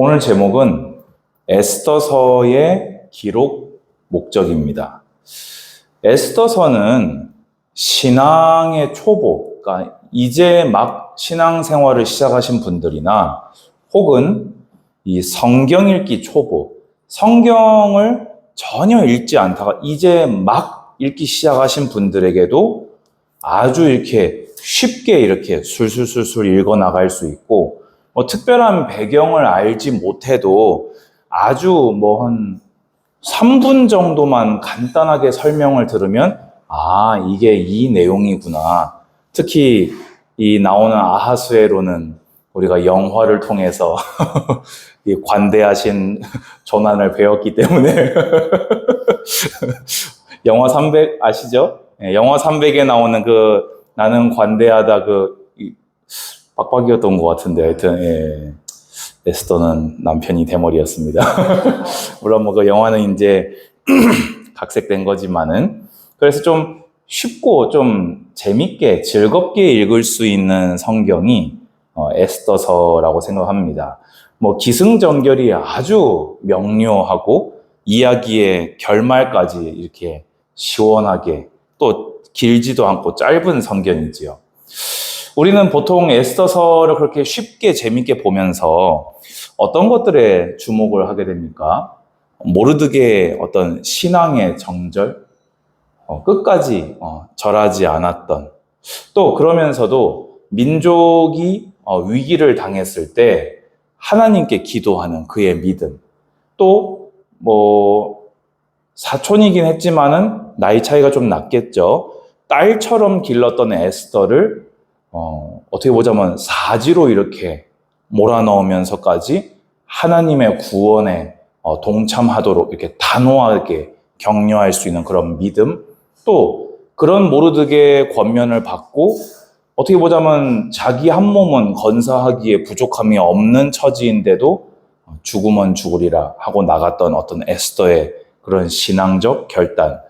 오늘 제목은 에스더서의 기록 목적입니다. 에스더서는 신앙의 초보, 그러니까 이제 막 신앙생활을 시작하신 분들이나 혹은 이 성경 읽기 초보, 성경을 전혀 읽지 않다가 이제 막 읽기 시작하신 분들에게도 아주 이렇게 쉽게 이렇게 술술술술 읽어 나갈 수 있고, 특별한 배경을 알지 못해도 아주 한 3분 정도만 간단하게 설명을 들으면 이게 이 내용이구나. 특히 이 나오는 아하수에로는 우리가 영화를 통해서 이 관대하신 조난을 배웠기 때문에 영화 300 아시죠? 영화 300에 나오는 나는 관대하다 빡빡이었던 것 같은데 하여튼 에스더는 남편이 대머리였습니다. 물론 그 영화는 이제 각색된 거지만은 그래서 좀 쉽고 좀 재밌게 즐겁게 읽을 수 있는 성경이 에스더서라고 생각합니다. 기승전결이 아주 명료하고 이야기의 결말까지 이렇게 시원하게 또 길지도 않고 짧은 성경이지요. 우리는 보통 에스더서를 그렇게 쉽게 재밌게 보면서 어떤 것들에 주목을 하게 됩니까? 모르드게의 어떤 신앙의 정절, 끝까지 절하지 않았던, 또 그러면서도 민족이 위기를 당했을 때 하나님께 기도하는 그의 믿음, 또 사촌이긴 했지만은 나이 차이가 좀 났겠죠. 딸처럼 길렀던 에스더를 어떻게 보자면 사지로 이렇게 몰아넣으면서까지 하나님의 구원에 동참하도록 이렇게 단호하게 격려할 수 있는 그런 믿음, 또 그런 모르드게의 권면을 받고 어떻게 보자면 자기 한 몸은 건사하기에 부족함이 없는 처지인데도 죽으면 죽으리라 하고 나갔던 어떤 에스더의 그런 신앙적 결단,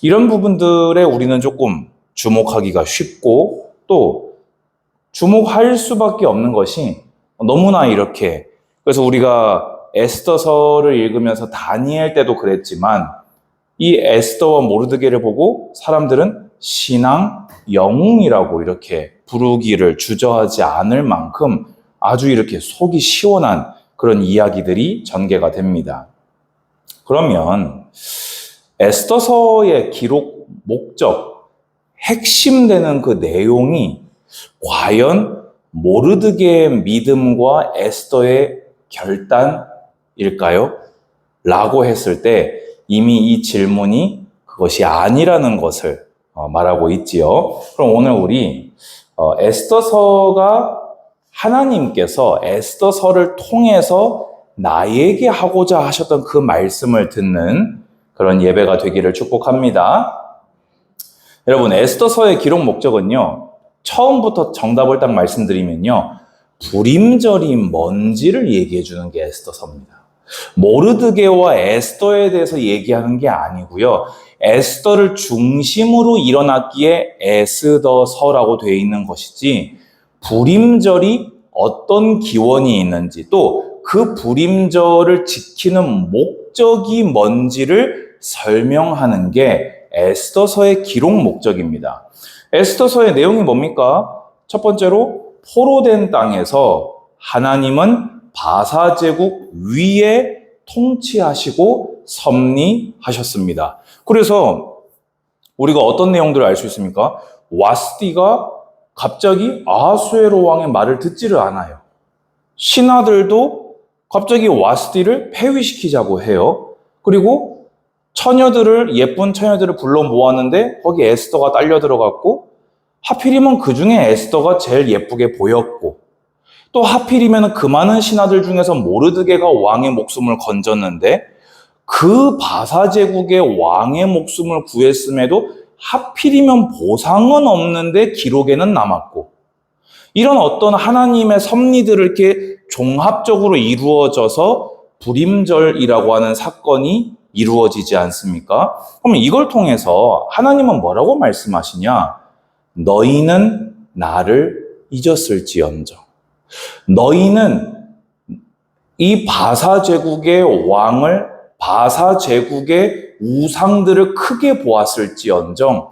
이런 부분들에 우리는 조금 주목하기가 쉽고 또 주목할 수밖에 없는 것이 너무나 이렇게, 그래서 우리가 에스더서를 읽으면서 다니엘 때도 그랬지만 이 에스더와 모르드게를 보고 사람들은 신앙 영웅이라고 이렇게 부르기를 주저하지 않을 만큼 아주 이렇게 속이 시원한 그런 이야기들이 전개가 됩니다. 그러면 에스더서의 기록 목적, 핵심되는 그 내용이 과연 모르드게의 믿음과 에스더의 결단일까요? 라고 했을 때 이미 이 질문이 그것이 아니라는 것을 말하고 있지요. 그럼 오늘 우리 에스더서가 하나님께서 에스더서를 통해서 나에게 하고자 하셨던 그 말씀을 듣는 그런 예배가 되기를 축복합니다. 여러분, 에스더서의 기록 목적은요, 처음부터 정답을 딱 말씀드리면요, 불임절이 뭔지를 얘기해 주는 게 에스더서입니다. 모르드게와 에스더에 대해서 얘기하는 게 아니고요, 에스더를 중심으로 일어났기에 에스더서라고 되어 있는 것이지, 불임절이 어떤 기원이 있는지, 또 그 불임절을 지키는 목적이 뭔지를 설명하는 게 에스더서의 기록 목적입니다. 에스더서의 내용이 뭡니까? 첫 번째로 포로된 땅에서 하나님은 바사 제국 위에 통치하시고 섭리하셨습니다. 그래서 우리가 어떤 내용들을 알 수 있습니까? 와스디가 갑자기 아하수에로 왕의 말을 듣지를 않아요. 신하들도 갑자기 와스디를 폐위시키자고 해요. 그리고 예쁜 처녀들을 불러 모았는데 거기 에스더가 딸려 들어갔고, 하필이면 그 중에 에스더가 제일 예쁘게 보였고, 또 하필이면 그 많은 신하들 중에서 모르드게가 왕의 목숨을 건졌는데 그 바사 제국의 왕의 목숨을 구했음에도 하필이면 보상은 없는데 기록에는 남았고, 이런 어떤 하나님의 섭리들을 이렇게 종합적으로 이루어져서 불임절이라고 하는 사건이 이루어지지 않습니까? 그럼 이걸 통해서 하나님은 뭐라고 말씀하시냐? 너희는 나를 잊었을지언정. 너희는 이 바사 제국의 왕을, 바사 제국의 우상들을 크게 보았을지언정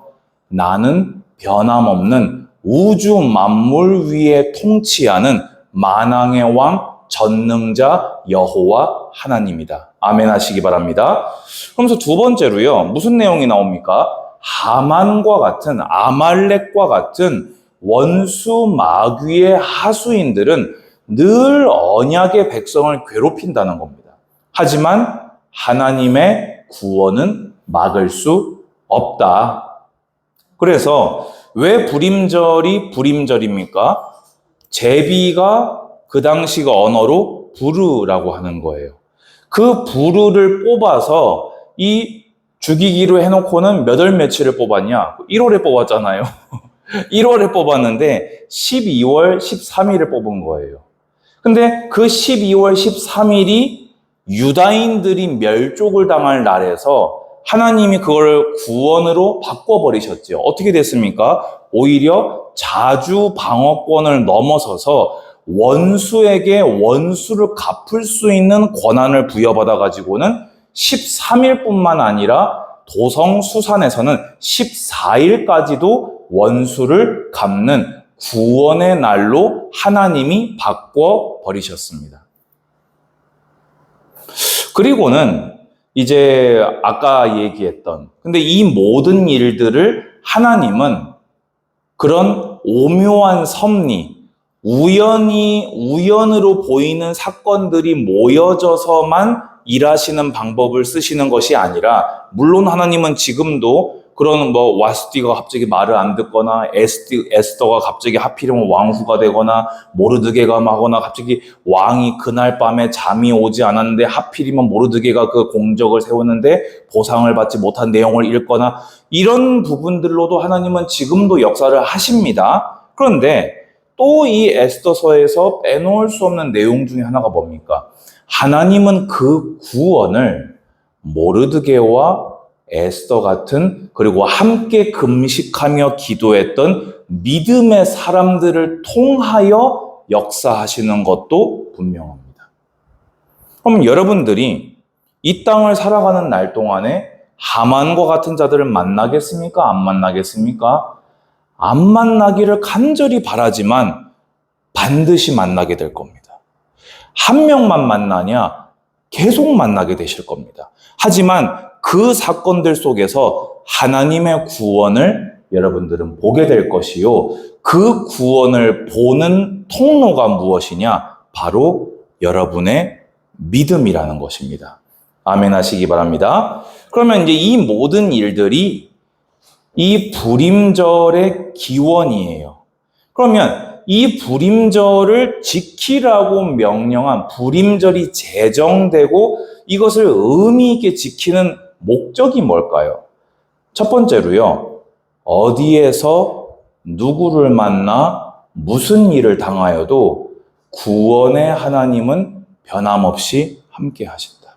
나는 변함없는 우주 만물 위에 통치하는 만왕의 왕 전능자 여호와 하나님이다. 아멘 하시기 바랍니다. 그러면서 두 번째로요, 무슨 내용이 나옵니까? 하만과 같은, 아말렉과 같은 원수 마귀의 하수인들은 늘 언약의 백성을 괴롭힌다는 겁니다. 하지만 하나님의 구원은 막을 수 없다. 그래서 왜 불임절이 불임절입니까? 제비가 그 당시가 언어로 부르라고 하는 거예요. 그 부르를 뽑아서 이 죽이기로 해놓고는 몇 월 며칠을 뽑았냐? 1월에 뽑았잖아요. 1월에 뽑았는데 12월 13일을 뽑은 거예요. 근데 그 12월 13일이 유다인들이 멸족을 당할 날에서 하나님이 그걸 구원으로 바꿔버리셨죠. 어떻게 됐습니까? 오히려 자주 방어권을 넘어서서 원수에게 원수를 갚을 수 있는 권한을 부여받아가지고는 13일뿐만 아니라 도성수산에서는 14일까지도 원수를 갚는 구원의 날로 하나님이 바꿔버리셨습니다. 그리고는 이제 아까 얘기했던, 근데 이 모든 일들을 하나님은 그런 오묘한 섭리, 우연으로 보이는 사건들이 모여져서만 일하시는 방법을 쓰시는 것이 아니라, 물론 하나님은 지금도 그런 와스티가 갑자기 말을 안 듣거나 에스더가 갑자기 하필이면 왕후가 되거나 모르드게가 하거나 갑자기 왕이 그날 밤에 잠이 오지 않았는데 하필이면 모르드게가 그 공적을 세우는데 보상을 받지 못한 내용을 읽거나 이런 부분들로도 하나님은 지금도 역사를 하십니다. 그런데 또 이 에스더서에서 빼놓을 수 없는 내용 중에 하나가 뭡니까? 하나님은 그 구원을 모르드게와 에스더 같은, 그리고 함께 금식하며 기도했던 믿음의 사람들을 통하여 역사하시는 것도 분명합니다. 그럼 여러분들이 이 땅을 살아가는 날 동안에 하만과 같은 자들을 만나겠습니까? 안 만나겠습니까? 안 만나기를 간절히 바라지만 반드시 만나게 될 겁니다. 한 명만 만나냐? 계속 만나게 되실 겁니다. 하지만 그 사건들 속에서 하나님의 구원을 여러분들은 보게 될 것이요. 그 구원을 보는 통로가 무엇이냐? 바로 여러분의 믿음이라는 것입니다. 아멘 하시기 바랍니다. 그러면 이제 이 모든 일들이 이 불임절의 기원이에요. 그러면 이 불임절을 지키라고 명령한, 불임절이 제정되고 이것을 의미 있게 지키는 목적이 뭘까요? 첫 번째로요, 어디에서 누구를 만나 무슨 일을 당하여도 구원의 하나님은 변함없이 함께 하신다.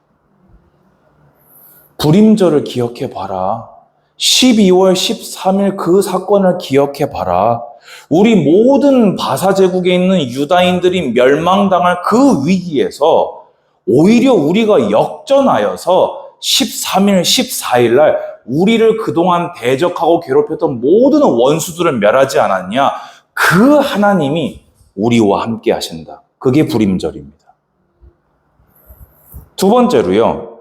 불임절을 기억해 봐라. 12월 13일 그 사건을 기억해 봐라. 우리 모든 바사 제국에 있는 유다인들이 멸망당할 그 위기에서 오히려 우리가 역전하여서 13일, 14일 날 우리를 그동안 대적하고 괴롭혔던 모든 원수들을 멸하지 않았냐? 그 하나님이 우리와 함께 하신다. 그게 불임절입니다. 두 번째로요,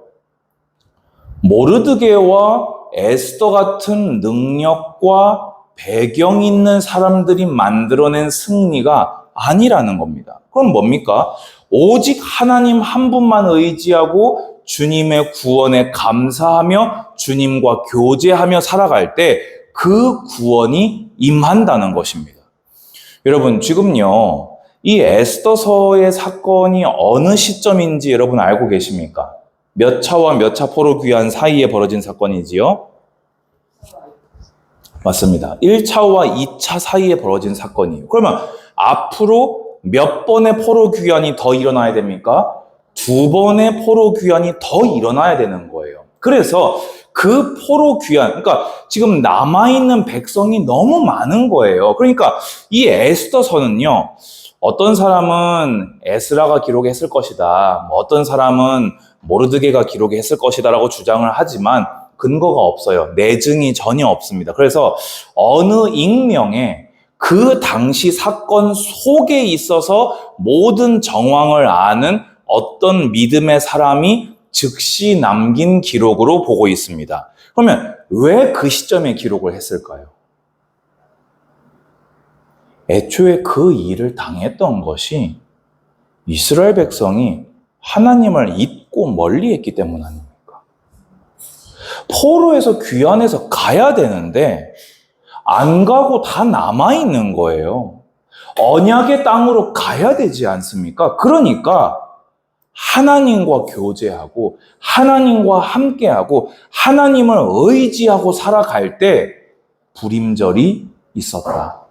모르드게와 에스더 같은 능력과 배경 있는 사람들이 만들어낸 승리가 아니라는 겁니다. 그럼 뭡니까? 오직 하나님 한 분만 의지하고 주님의 구원에 감사하며 주님과 교제하며 살아갈 때 그 구원이 임한다는 것입니다. 여러분, 지금요, 이 에스더서의 사건이 어느 시점인지 여러분 알고 계십니까? 몇 차와 몇 차 포로 귀환 사이에 벌어진 사건이지요? 맞습니다. 1차와 2차 사이에 벌어진 사건이에요. 그러면 앞으로 몇 번의 포로 귀환이 더 일어나야 됩니까? 2번의 포로 귀환이 더 일어나야 되는 거예요. 그래서 그 포로 귀환, 그러니까 지금 남아있는 백성이 너무 많은 거예요. 그러니까 이 에스더서는요, 어떤 사람은 에스라가 기록했을 것이다. 어떤 사람은 모르드게가 기록했을 것이다라고 주장을 하지만 근거가 없어요. 내증이 전혀 없습니다. 그래서 어느 익명에 그 당시 사건 속에 있어서 모든 정황을 아는 어떤 믿음의 사람이 즉시 남긴 기록으로 보고 있습니다. 그러면 왜 그 시점에 기록을 했을까요? 애초에 그 일을 당했던 것이 이스라엘 백성이 하나님을 잊고 멀리했기 때문 아닙니까? 포로에서 귀환해서 가야 되는데 안 가고 다 남아있는 거예요. 언약의 땅으로 가야 되지 않습니까? 그러니까 하나님과 교제하고 하나님과 함께하고 하나님을 의지하고 살아갈 때 불임절이 있었다.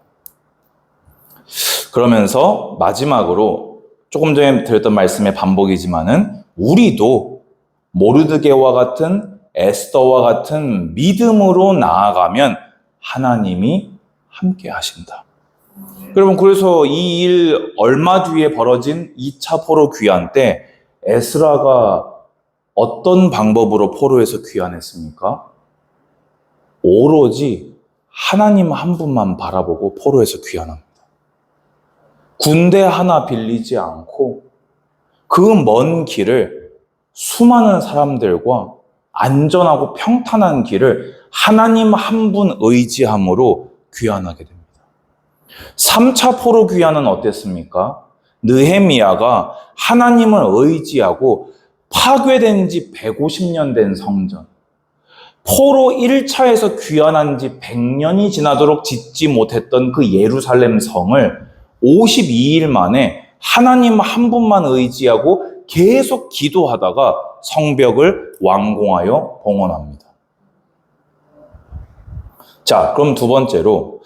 그러면서 마지막으로 조금 전에 드렸던 말씀의 반복이지만은 우리도 모르드게와 같은 에스더와 같은 믿음으로 나아가면 하나님이 함께 하신다. 여러분, 그래서 이 일 얼마 뒤에 벌어진 2차 포로 귀환 때 에스라가 어떤 방법으로 포로에서 귀환했습니까? 오로지 하나님 한 분만 바라보고 포로에서 귀환합니다. 군대 하나 빌리지 않고 그 먼 길을 수많은 사람들과 안전하고 평탄한 길을 하나님 한 분 의지함으로 귀환하게 됩니다. 3차 포로 귀환은 어땠습니까? 느헤미야가 하나님을 의지하고 파괴된 지 150년 된 성전, 포로 1차에서 귀환한 지 100년이 지나도록 짓지 못했던 그 예루살렘 성을 52일 만에 하나님 한 분만 의지하고 계속 기도하다가 성벽을 완공하여 봉헌합니다. 자, 그럼 두 번째로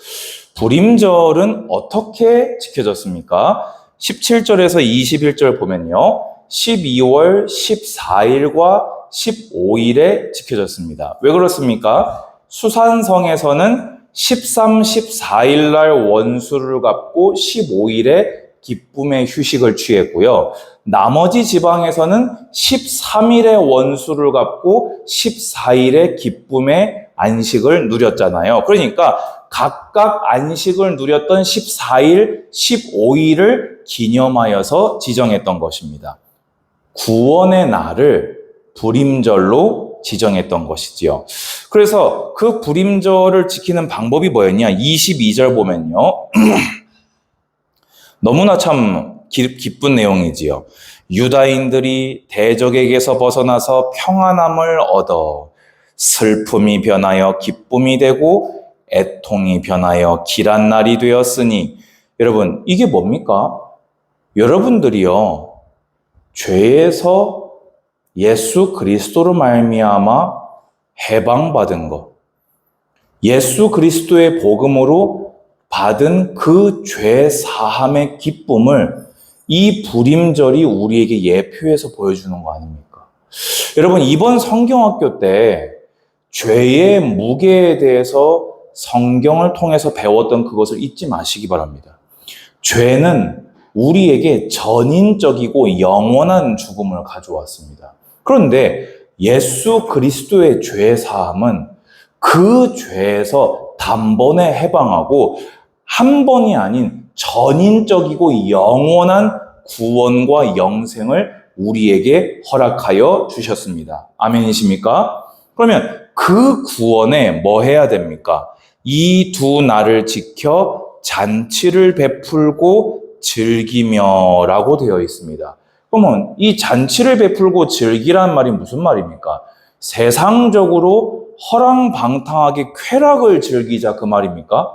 불임절은 어떻게 지켜졌습니까? 17절에서 21절 보면요. 12월 14일과 15일에 지켜졌습니다. 왜 그렇습니까? 수산성에서는 13, 14일 날 원수를 갚고 15일에 기쁨의 휴식을 취했고요. 나머지 지방에서는 13일에 원수를 갚고 14일에 기쁨의 안식을 누렸잖아요. 그러니까 각각 안식을 누렸던 14일, 15일을 기념하여서 지정했던 것입니다. 구원의 날을 불임절로 지정했던 것이지요. 그래서 그 불임절을 지키는 방법이 뭐였냐? 22절 보면요. 너무나 참 기쁜 내용이지요. 유다인들이 대적에게서 벗어나서 평안함을 얻어 슬픔이 변하여 기쁨이 되고 애통이 변하여 길한 날이 되었으니, 여러분, 이게 뭡니까? 여러분들이요, 죄에서 예수 그리스도로 말미암아 해방받은 것, 예수 그리스도의 복음으로 받은 그 죄 사함의 기쁨을 이 불임절이 우리에게 예표해서 보여주는 거 아닙니까? 여러분, 이번 성경학교 때 죄의 무게에 대해서 성경을 통해서 배웠던 그것을 잊지 마시기 바랍니다. 죄는 우리에게 전인적이고 영원한 죽음을 가져왔습니다. 그런데 예수 그리스도의 죄 사함은 그 죄에서 단번에 해방하고 한 번이 아닌 전인적이고 영원한 구원과 영생을 우리에게 허락하여 주셨습니다. 아멘이십니까? 그러면 그 구원에 뭐 해야 됩니까? 이 두 날을 지켜 잔치를 베풀고 즐기며라고 되어 있습니다. 그러면 이 잔치를 베풀고 즐기란 말이 무슨 말입니까? 세상적으로 허랑방탕하게 쾌락을 즐기자 그 말입니까?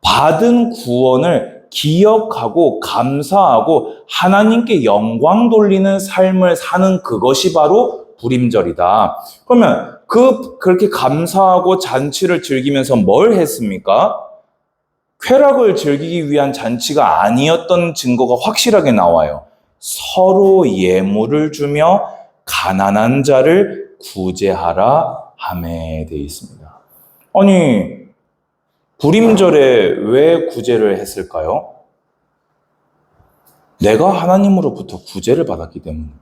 받은 구원을 기억하고 감사하고 하나님께 영광 돌리는 삶을 사는 그것이 바로 불임절이다. 그러면 그렇게 감사하고 잔치를 즐기면서 뭘 했습니까? 쾌락을 즐기기 위한 잔치가 아니었던 증거가 확실하게 나와요. 서로 예물을 주며 가난한 자를 구제하라 하매 되어 있습니다. 아니, 불임절에 왜 구제를 했을까요? 내가 하나님으로부터 구제를 받았기 때문입니다.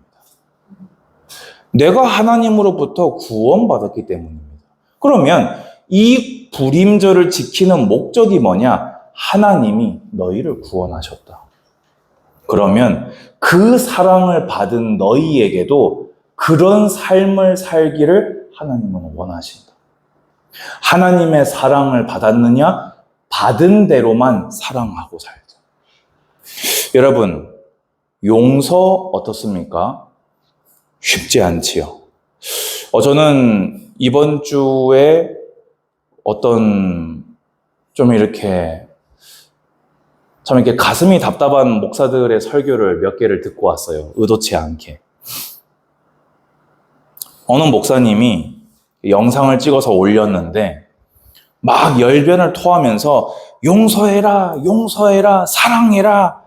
내가 하나님으로부터 구원받았기 때문입니다. 그러면 이 불임절을 지키는 목적이 뭐냐? 하나님이 너희를 구원하셨다. 그러면 그 사랑을 받은 너희에게도 그런 삶을 살기를 하나님은 원하신다. 하나님의 사랑을 받았느냐? 받은 대로만 사랑하고 살자. 여러분, 용서 어떻습니까? 쉽지 않지요. 저는 이번 주에 어떤 좀 이렇게 참 이렇게 가슴이 답답한 목사들의 설교를 몇 개를 듣고 왔어요. 의도치 않게. 어느 목사님이 영상을 찍어서 올렸는데 막 열변을 토하면서 용서해라, 용서해라, 사랑해라,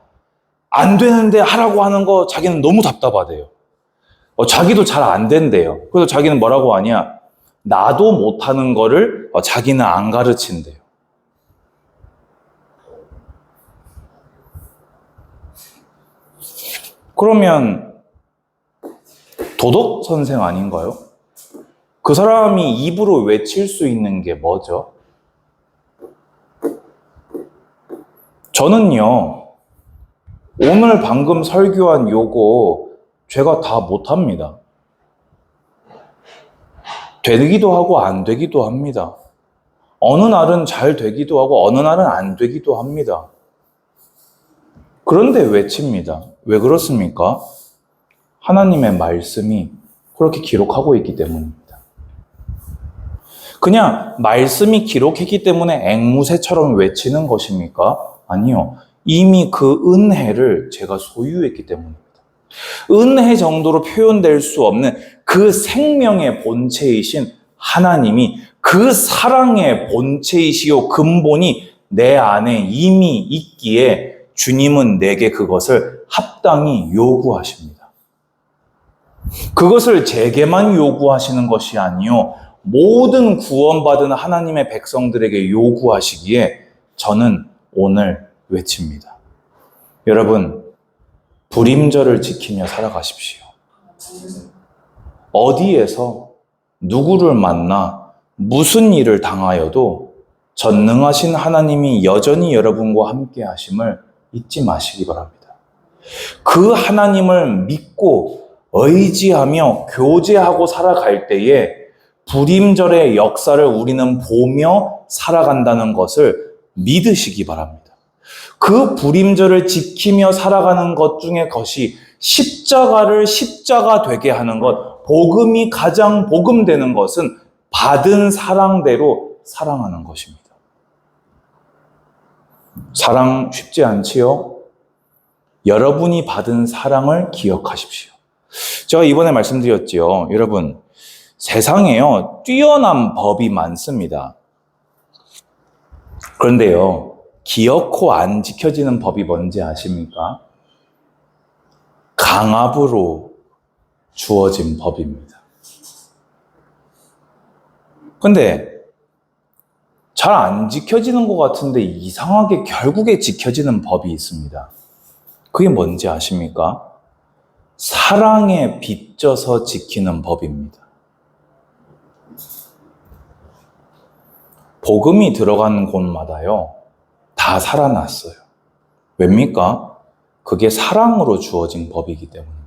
안 되는데 하라고 하는 거 자기는 너무 답답하대요. 자기도 잘 안 된대요. 그래서 자기는 뭐라고 하냐? 나도 못하는 거를 자기는 안 가르친대요. 그러면 도덕 선생 아닌가요? 그 사람이 입으로 외칠 수 있는 게 뭐죠? 저는요, 오늘 방금 설교한 요거 제가 다 못합니다. 되기도 하고 안 되기도 합니다. 어느 날은 잘 되기도 하고 어느 날은 안 되기도 합니다. 그런데 외칩니다. 왜 그렇습니까? 하나님의 말씀이 그렇게 기록하고 있기 때문입니다. 그냥 말씀이 기록했기 때문에 앵무새처럼 외치는 것입니까? 아니요. 이미 그 은혜를 제가 소유했기 때문입니다. 은혜 정도로 표현될 수 없는 그 생명의 본체이신 하나님이 그 사랑의 본체이시요 근본이 내 안에 이미 있기에 주님은 내게 그것을 합당히 요구하십니다. 그것을 제게만 요구하시는 것이 아니요 모든 구원받은 하나님의 백성들에게 요구하시기에 저는 오늘 외칩니다. 여러분, 불임절을 지키며 살아가십시오. 어디에서 누구를 만나 무슨 일을 당하여도 전능하신 하나님이 여전히 여러분과 함께 하심을 잊지 마시기 바랍니다. 그 하나님을 믿고 의지하며 교제하고 살아갈 때에 불임절의 역사를 우리는 보며 살아간다는 것을 믿으시기 바랍니다. 그 불임절을 지키며 살아가는 것 중에 것이 십자가를 십자가 되게 하는 것, 복음이 가장 복음되는 것은 받은 사랑대로 사랑하는 것입니다. 사랑 쉽지 않지요? 여러분이 받은 사랑을 기억하십시오. 제가 이번에 말씀드렸지요. 여러분, 세상에요, 뛰어난 법이 많습니다. 그런데요, 기어코 안 지켜지는 법이 뭔지 아십니까? 강압으로 주어진 법입니다. 근데 잘 안 지켜지는 것 같은데 이상하게 결국에 지켜지는 법이 있습니다. 그게 뭔지 아십니까? 사랑에 빚져서 지키는 법입니다. 복음이 들어가는 곳마다요, 다 살아났어요. 왜입니까? 그게 사랑으로 주어진 법이기 때문입니다.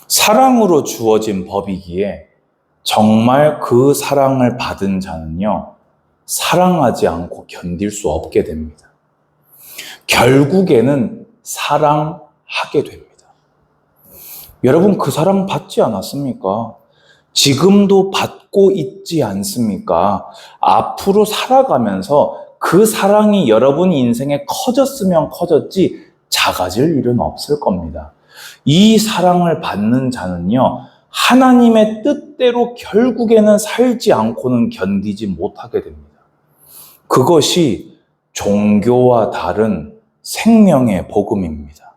사랑으로 주어진 법이기에 정말 그 사랑을 받은 자는요, 사랑하지 않고 견딜 수 없게 됩니다. 결국에는 사랑하게 됩니다. 여러분, 그 사랑 받지 않았습니까? 지금도 받고 있지 않습니까? 앞으로 살아가면서 그 사랑이 여러분 인생에 커졌으면 커졌지 작아질 일은 없을 겁니다. 이 사랑을 받는 자는요, 하나님의 뜻대로 결국에는 살지 않고는 견디지 못하게 됩니다. 그것이 종교와 다른 생명의 복음입니다.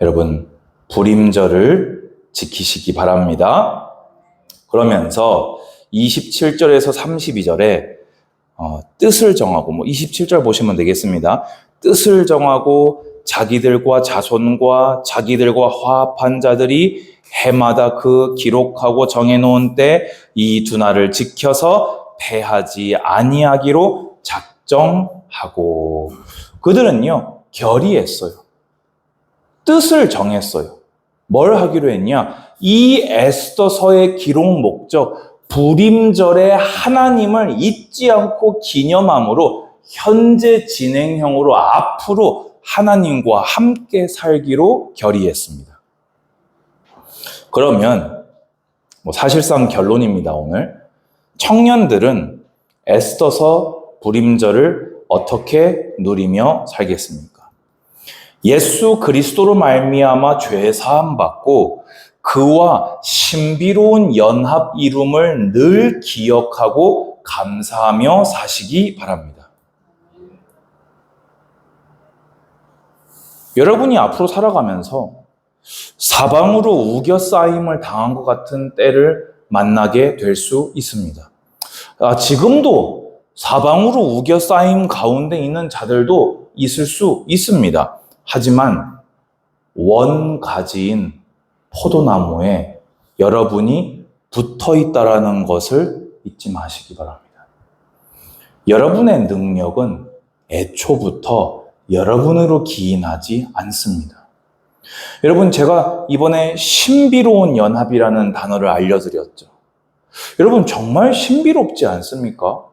여러분, 불임절을 지키시기 바랍니다. 그러면서 27절에서 32절에 뜻을 정하고, 27절 보시면 되겠습니다. 뜻을 정하고 자기들과 자손과 자기들과 화합한 자들이 해마다 그 기록하고 정해놓은 때 이 두 날을 지켜서 패하지 아니하기로 작정하고. 그들은요, 결의했어요. 뜻을 정했어요. 뭘 하기로 했냐? 이 에스더서의 기록 목적, 불임절에 하나님을 잊지 않고 기념함으로 현재 진행형으로 앞으로 하나님과 함께 살기로 결의했습니다. 그러면 사실상 결론입니다. 오늘 청년들은 에스더서 불임절을 어떻게 누리며 살겠습니까? 예수 그리스도로 말미암아 죄 사함 받고 그와 신비로운 연합 이룸을 늘 기억하고 감사하며 사시기 바랍니다. 여러분이 앞으로 살아가면서 사방으로 우겨싸임을 당한 것 같은 때를 만나게 될 수 있습니다. 지금도 사방으로 우겨싸임 가운데 있는 자들도 있을 수 있습니다. 하지만 원가지인 포도나무에 여러분이 붙어 있다라는 것을 잊지 마시기 바랍니다. 여러분의 능력은 애초부터 여러분으로 기인하지 않습니다. 여러분, 제가 이번에 신비로운 연합이라는 단어를 알려드렸죠. 여러분, 정말 신비롭지 않습니까?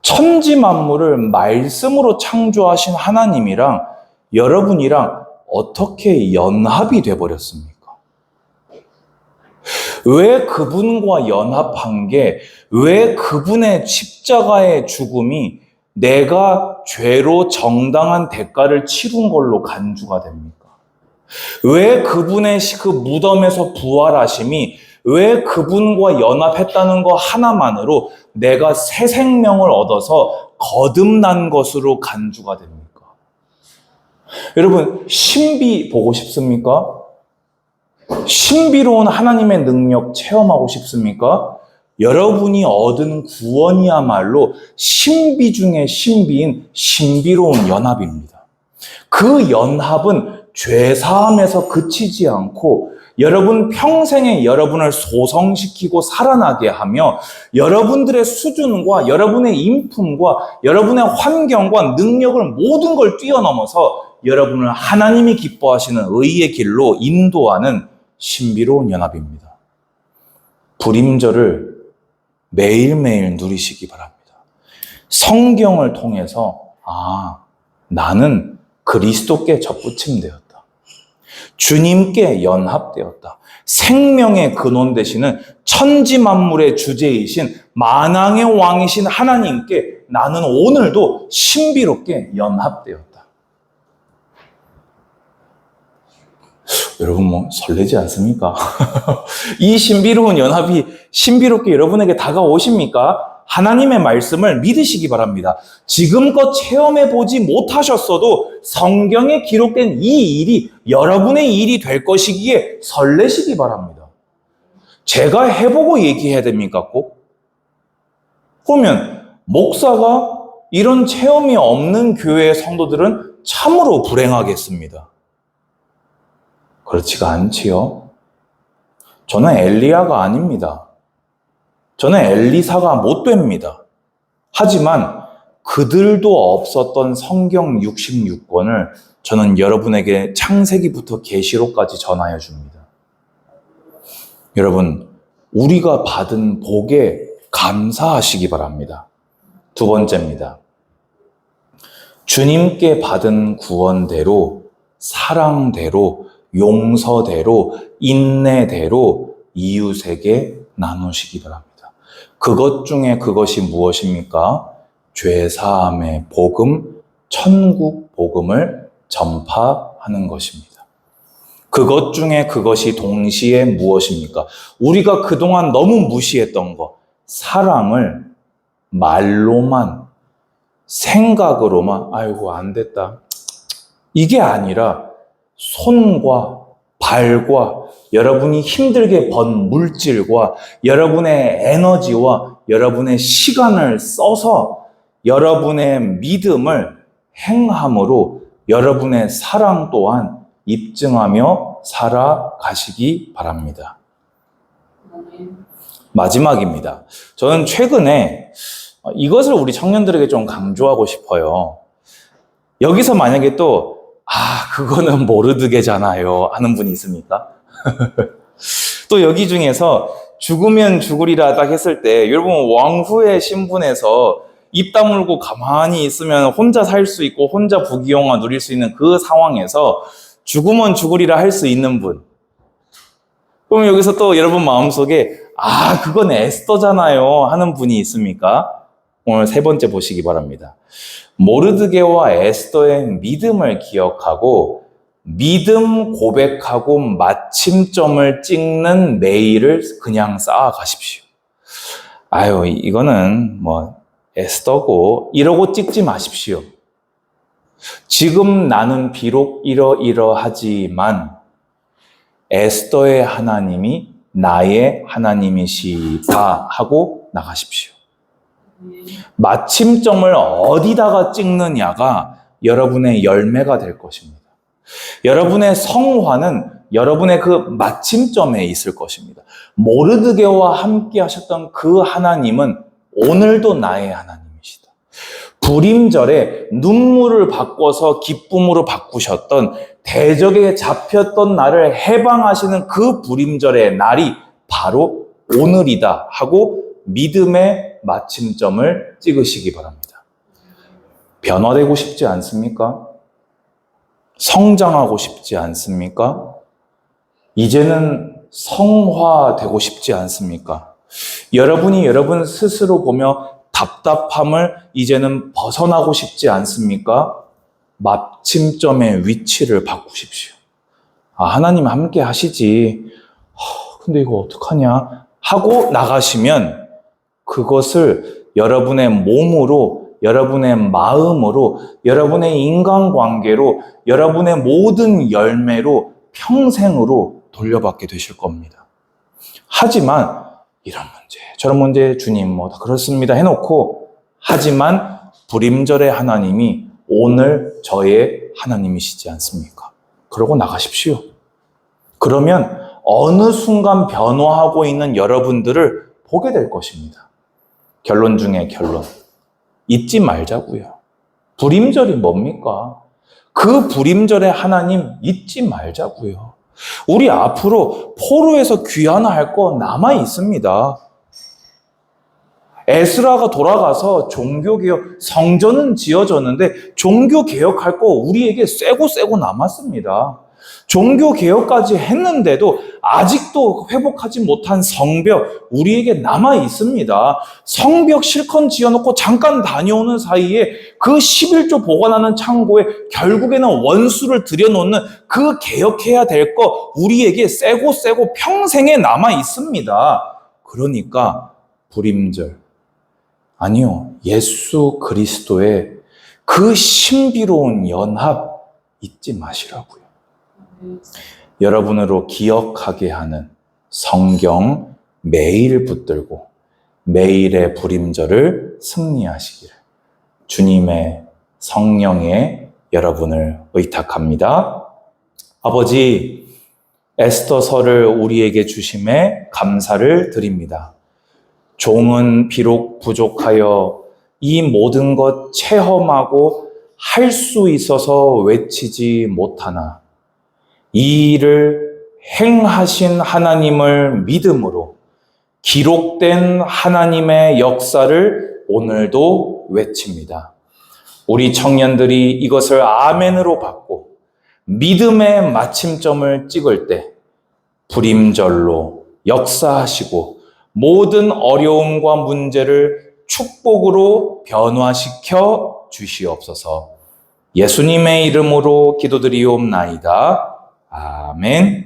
천지 만물을 말씀으로 창조하신 하나님이랑 여러분이랑 어떻게 연합이 되어버렸습니까? 왜 그분과 연합한 게, 왜 그분의 십자가의 죽음이 내가 죄로 정당한 대가를 치른 걸로 간주가 됩니까? 왜 그분의 그 무덤에서 부활하심이, 왜 그분과 연합했다는 거 하나만으로 내가 새 생명을 얻어서 거듭난 것으로 간주가 됩니까? 여러분, 신비 보고 싶습니까? 신비로운 하나님의 능력 체험하고 싶습니까? 여러분이 얻은 구원이야말로 신비 중에 신비인 신비로운 연합입니다. 그 연합은 죄사함에서 그치지 않고 여러분 평생에 여러분을 소성시키고 살아나게 하며 여러분들의 수준과 여러분의 인품과 여러분의 환경과 능력을 모든 걸 뛰어넘어서 여러분을 하나님이 기뻐하시는 의의 길로 인도하는 신비로운 연합입니다. 불임절을 매일매일 누리시기 바랍니다. 성경을 통해서 나는 그리스도께 접붙임되었다. 주님께 연합되었다. 생명의 근원 되시는 천지 만물의 주제이신 만왕의 왕이신 하나님께 나는 오늘도 신비롭게 연합되었다. 여러분 설레지 않습니까? 이 신비로운 연합이 신비롭게 여러분에게 다가오십니까? 하나님의 말씀을 믿으시기 바랍니다. 지금껏 체험해보지 못하셨어도 성경에 기록된 이 일이 여러분의 일이 될 것이기에 설레시기 바랍니다. 제가 해보고 얘기해야 됩니까, 꼭? 그러면 목사가 이런 체험이 없는 교회의 성도들은 참으로 불행하겠습니다. 그렇지가 않지요. 저는 엘리야가 아닙니다. 저는 엘리사가 못 됩니다. 하지만 그들도 없었던 성경 66권을 저는 여러분에게 창세기부터 계시록까지 전하여 줍니다. 여러분, 우리가 받은 복에 감사하시기 바랍니다. 두 번째입니다. 주님께 받은 구원대로, 사랑대로, 용서대로, 인내대로 이웃에게 나누시기 바랍니다. 그것 중에 그것이 무엇입니까? 죄사함의 복음, 천국 복음을 전파하는 것입니다. 그것 중에 그것이 동시에 무엇입니까? 우리가 그동안 너무 무시했던 것, 사랑을 말로만, 생각으로만, 아이고 안 됐다, 이게 아니라 손과 발과 여러분이 힘들게 번 물질과 여러분의 에너지와 여러분의 시간을 써서 여러분의 믿음을 행함으로 여러분의 사랑 또한 입증하며 살아가시기 바랍니다. 마지막입니다. 저는 최근에 이것을 우리 청년들에게 좀 강조하고 싶어요. 여기서 만약에 또 그거는 모르드게잖아요 하는 분이 있습니까? 또 여기 중에서 죽으면 죽으리라 딱 했을 때 여러분 왕후의 신분에서 입 다물고 가만히 있으면 혼자 살 수 있고 혼자 부귀영화 누릴 수 있는 그 상황에서 죽으면 죽으리라 할 수 있는 분. 그럼 여기서 또 여러분 마음속에 그건 에스더잖아요 하는 분이 있습니까? 오늘 세 번째 보시기 바랍니다. 모르드게와 에스더의 믿음을 기억하고 믿음 고백하고 마침점을 찍는 메일을 그냥 쌓아가십시오. 이거는 에스더고 이러고 찍지 마십시오. 지금 나는 비록 이러이러하지만 에스더의 하나님이 나의 하나님이시다 하고 나가십시오. 마침점을 어디다가 찍느냐가 여러분의 열매가 될 것입니다. 여러분의 성화는 여러분의 그 마침점에 있을 것입니다. 모르드게와 함께 하셨던 그 하나님은 오늘도 나의 하나님이시다. 불임절에 눈물을 바꿔서 기쁨으로 바꾸셨던 대적에 잡혔던 나를 해방하시는 그 불임절의 날이 바로 오늘이다 하고 믿음의 마침점을 찍으시기 바랍니다. 변화되고 싶지 않습니까? 성장하고 싶지 않습니까? 이제는 성화되고 싶지 않습니까? 여러분이 여러분 스스로 보며 답답함을 이제는 벗어나고 싶지 않습니까? 마침점의 위치를 바꾸십시오. 하나님 함께 하시지. 근데 이거 어떡하냐? 하고 나가시면 그것을 여러분의 몸으로, 여러분의 마음으로, 여러분의 인간관계로, 여러분의 모든 열매로 평생으로 돌려받게 되실 겁니다. 하지만 이런 문제, 저런 문제, 주님 다 그렇습니다 해놓고 하지만 불임절의 하나님이 오늘 저의 하나님이시지 않습니까? 그러고 나가십시오. 그러면 어느 순간 변화하고 있는 여러분들을 보게 될 것입니다. 결론 중에 결론. 잊지 말자고요. 불임절이 뭡니까? 그 불임절의 하나님 잊지 말자고요. 우리 앞으로 포로에서 귀환할 거 남아 있습니다. 에스라가 돌아가서 종교개혁, 성전은 지어졌는데 종교개혁할 거 우리에게 쎄고 남았습니다. 종교개혁까지 했는데도 아직도 회복하지 못한 성벽 우리에게 남아 있습니다. 성벽 실컷 지어놓고 잠깐 다녀오는 사이에 그 11조 보관하는 창고에 결국에는 원수를 들여놓는 그 개혁해야 될 거 우리에게 쎄고 평생에 남아 있습니다. 그러니까 불임절, 아니요, 예수 그리스도의 그 신비로운 연합 잊지 마시라고요. 여러분으로 기억하게 하는 성경 매일 붙들고 매일의 불임절을 승리하시기를 주님의 성령에 여러분을 의탁합니다. 아버지, 에스더서를 우리에게 주심에 감사를 드립니다. 종은 비록 부족하여 이 모든 것 체험하고 할 수 있어서 외치지 못하나 이 일을 행하신 하나님을 믿음으로 기록된 하나님의 역사를 오늘도 외칩니다. 우리 청년들이 이것을 아멘으로 받고 믿음의 마침점을 찍을 때 불임절로 역사하시고 모든 어려움과 문제를 축복으로 변화시켜 주시옵소서. 예수님의 이름으로 기도드리옵나이다. 아멘.